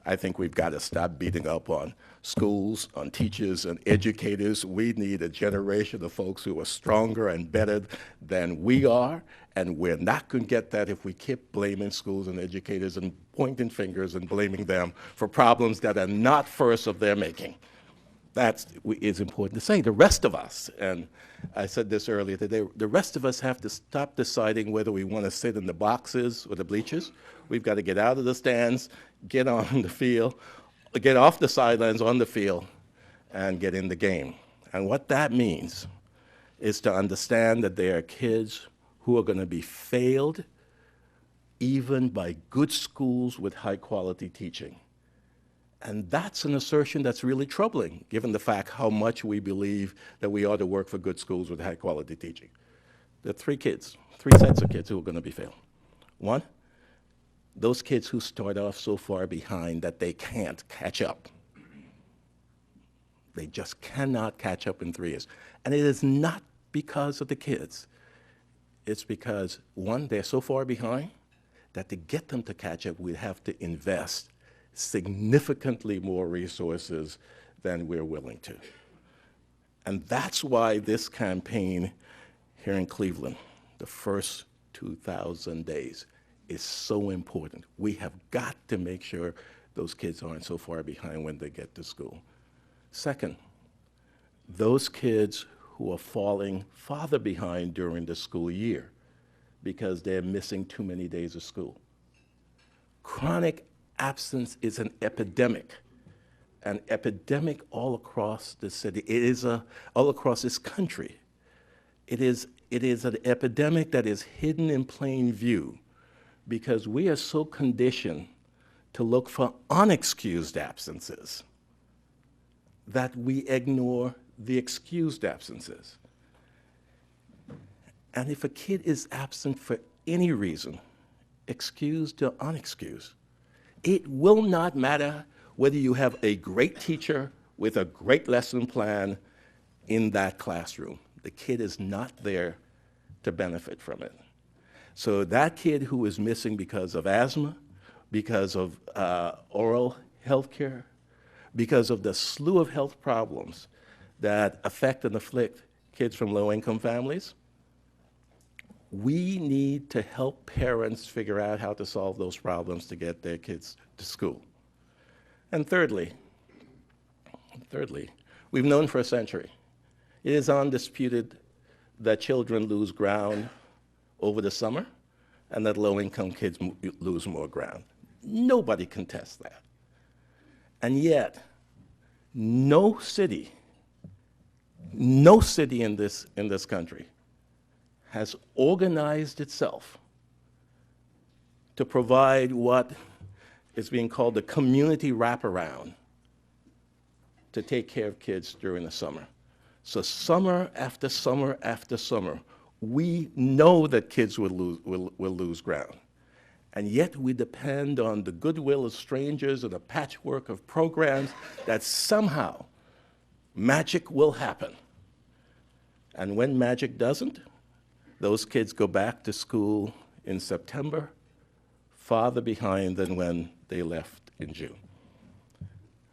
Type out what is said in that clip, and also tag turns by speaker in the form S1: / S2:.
S1: I think we've got to stop beating up on schools, on teachers and educators. We need a generation of folks who are stronger and better than we are, and we're not going to get that if we keep blaming schools and educators and pointing fingers and blaming them for problems that are not first of their making. That is important to say. The rest of us, and I said this earlier today, the rest of us have to stop deciding whether we want to sit in the boxes or the bleachers. We've got to get out of the stands, get on the field, get off the sidelines on the field, and get in the game. And what that means is to understand that there are kids who are going to be failed even by good schools with high-quality teaching. And that's an assertion that's really troubling, given the fact how much we believe that we ought to work for good schools with high-quality teaching. There are three sets of kids who are going to be failed. One, those kids who start off so far behind that they can't catch up. They just cannot catch up in 3 years. And it is not because of the kids. It's because, one, they're so far behind that to get them to catch up, we'd have to invest significantly more resources than we're willing to. And that's why this campaign here in Cleveland, the first 2,000 days, is so important. We have got to make sure those kids aren't so far behind when they get to school. Second, those kids who are falling farther behind during the school year because they're missing too many days of school. Chronic absence is an epidemic all across the city. It is all across this country. It is an epidemic that is hidden in plain view because we are so conditioned to look for unexcused absences that we ignore the excused absences. And if a kid is absent for any reason, excused or unexcused, it will not matter whether you have a great teacher with a great lesson plan in that classroom. The kid is not there to benefit from it. So that kid who is missing because of asthma, because of oral health care, because of the slew of health problems that affect and afflict kids from low-income families, we need to help parents figure out how to solve those problems to get their kids to school. And thirdly, we've known for a century, it is undisputed that children lose ground over the summer and that low-income kids lose more ground. Nobody contests that. And yet, no city in this country has organized itself to provide what is being called the community wraparound to take care of kids during the summer. So summer after summer after summer, we know that kids will lose ground. And yet we depend on the goodwill of strangers and a patchwork of programs that somehow magic will happen. And when magic doesn't, those kids go back to school in September, farther behind than when they left in June.